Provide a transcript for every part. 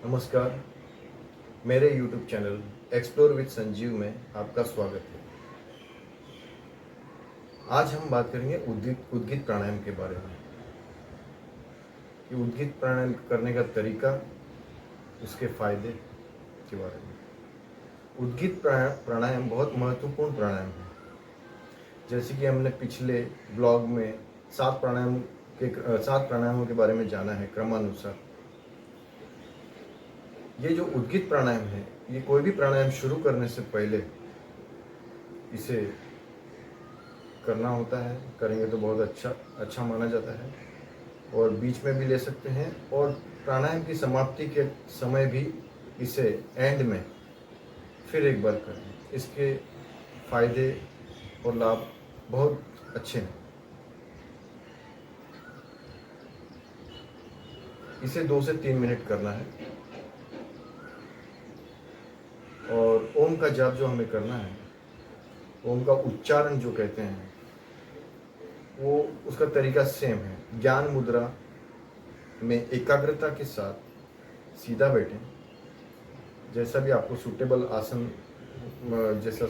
नमस्कार। मेरे YouTube channel explore with Sanjeev में आपका स्वागत है। आज हम बात करेंगे उद्गीत प्राणायाम के बारे में कि उद्गीत प्राणायाम करने का तरीका, उसके फायदे के बारे में। उद्गीत प्राणायाम बहुत महत्वपूर्ण प्राणायाम है। जैसे कि हमने पिछले ब्लॉग में 7 प्राणायामों के बारे में जाना है क्रमानुसार। ये जो उद्गीत प्राणायाम है, ये कोई भी प्राणायाम शुरू करने से पहले इसे करना होता है। करेंगे तो बहुत अच्छा माना जाता है और बीच में भी ले सकते हैं और प्राणायाम की समाप्ति के समय भी इसे एंड में फिर एक बार करें। इसके फायदे और लाभ बहुत अच्छे हैं। इसे 2 से 3 मिनट करना है और ओम का जाप जो हमें करना है, ओम का उच्चारण जो कहते हैं, वो उसका तरीका सेम है। ज्ञान मुद्रा में एकाग्रता के साथ सीधा बैठें। जैसा भी आपको सूटेबल आसन, जैसा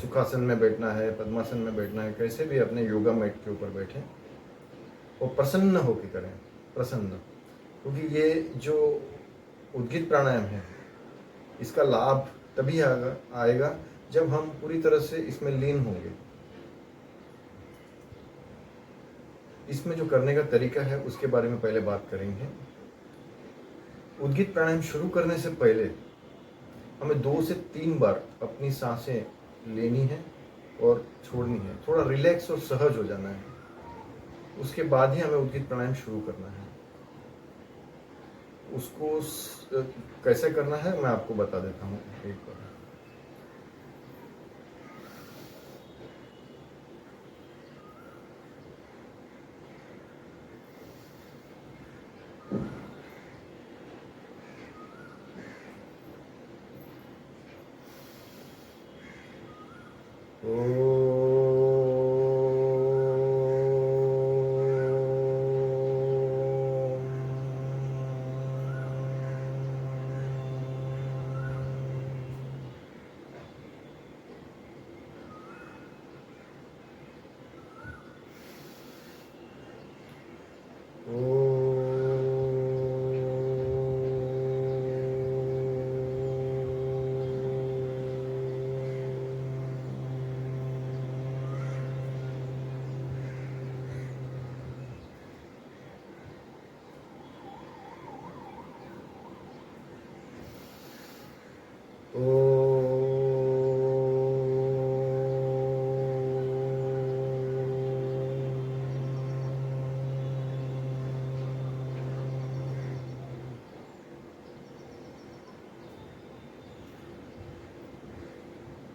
सुखासन में बैठना है, पद्मासन में बैठना है, कैसे भी अपने योगा मैट के ऊपर बैठें और प्रसन्न होकर करें। प्रसन्न, क्योंकि ये जो उद्गीत प्राणायाम है, इसका लाभ तभी आएगा जब हम पूरी तरह से इसमें लीन होंगे। इसमें जो करने का तरीका है उसके बारे में पहले बात करेंगे। उद्गीत प्राणायाम शुरू करने से पहले हमें 2 से 3 बार अपनी सांसें लेनी है और छोड़नी है। थोड़ा रिलैक्स और सहज हो जाना है। उसके बाद ही हमें उद्गीत प्राणायाम शुरू करना है। उसको कैसे करना है मैं आपको बता देता हूँ एक बार।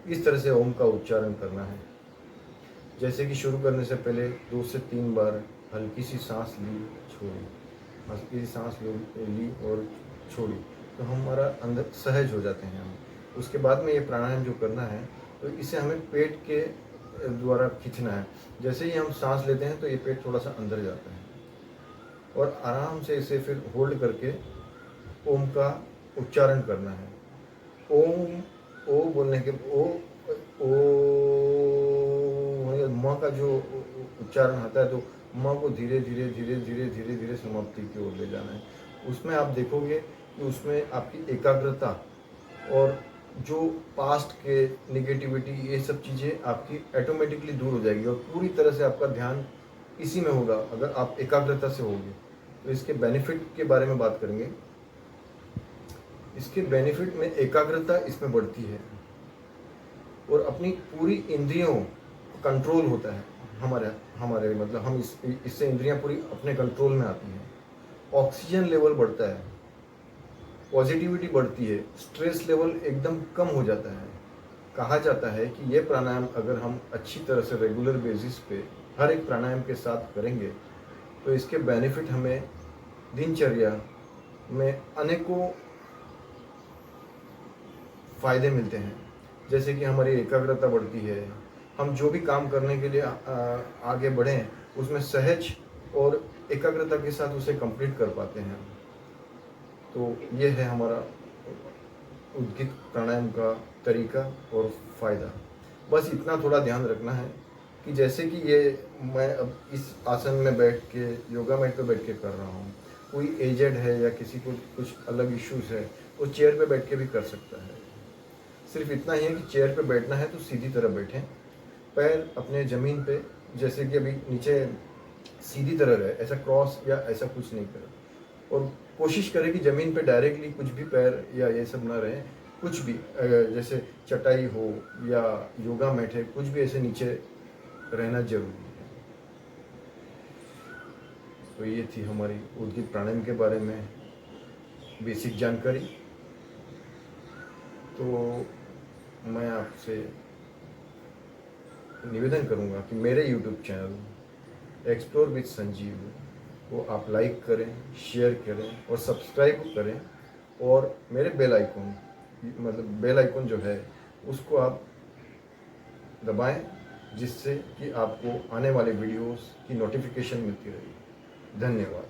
इस तरह से ओम का उच्चारण करना है। जैसे कि शुरू करने से पहले 2 से 3 बार हल्की सी सांस ली, छोड़ी, हल्की सी सांस ली और छोड़ी, तो हमारा अंदर सहज हो जाते हैं हम। उसके बाद में ये प्राणायाम जो करना है, तो इसे हमें पेट के द्वारा खींचना है। जैसे ही हम सांस लेते हैं तो ये पेट थोड़ा सा अंदर जाता है और आराम से इसे फिर होल्ड करके ओम का उच्चारण करना है। ओम, ओ बोलने के म का जो उच्चारण आता है, तो म को धीरे धीरे धीरे धीरे धीरे धीरे समाप्ति की ओर ले जाना है। उसमें आप देखोगे कि उसमें आपकी एकाग्रता और जो पास्ट के निगेटिविटी, ये सब चीज़ें आपकी ऑटोमेटिकली दूर हो जाएगी और पूरी तरह से आपका ध्यान इसी में होगा अगर आप एकाग्रता से होंगे। तो इसके बेनिफिट के बारे में बात करेंगे। इसके बेनिफिट में एकाग्रता इसमें बढ़ती है और अपनी पूरी इंद्रियों कंट्रोल होता है। हमारे मतलब हम इससे इंद्रियां पूरी अपने कंट्रोल में आती हैं। ऑक्सीजन लेवल बढ़ता है, पॉजिटिविटी बढ़ती है, स्ट्रेस लेवल एकदम कम हो जाता है। कहा जाता है कि ये प्राणायाम अगर हम अच्छी तरह से रेगुलर बेसिस पे हर एक प्राणायाम के साथ करेंगे तो इसके बेनिफिट हमें दिनचर्या में अनेकों फ़ायदे मिलते हैं। जैसे कि हमारी एकाग्रता बढ़ती है, हम जो भी काम करने के लिए आगे बढ़ें उसमें सहज और एकाग्रता के साथ उसे कंप्लीट कर पाते हैं। तो ये है हमारा उद्गीत प्राणायाम का तरीका और फ़ायदा। बस इतना थोड़ा ध्यान रखना है कि जैसे कि ये मैं अब इस आसन में बैठ के योगा मैट पे बैठ के कर रहा हूँ, कोई एजेड है या किसी को कुछ अलग इश्यूज है, वो चेयर पे बैठ के भी कर सकता है। सिर्फ इतना ही है कि चेयर पे बैठना है तो सीधी तरह बैठें, पैर अपने ज़मीन पे, जैसे कि अभी नीचे सीधी तरह रहे, ऐसा क्रॉस या ऐसा कुछ नहीं करें। और कोशिश करें कि ज़मीन पे डायरेक्टली कुछ भी पैर या ये सब ना रहे, कुछ भी जैसे चटाई हो या योगा मैट है, कुछ भी ऐसे नीचे रहना जरूरी है। तो ये थी हमारी उद्गीत प्राणायाम के बारे में बेसिक जानकारी। तो मैं आपसे निवेदन करूंगा कि मेरे YouTube channel explore with Sanjeev को आप लाइक करें, शेयर करें और सब्सक्राइब करें, और मेरे बेल आइकन, मतलब बेल आइकन जो है उसको आप दबाएं, जिससे कि आपको आने वाले वीडियोस की नोटिफिकेशन मिलती रहेगी। धन्यवाद।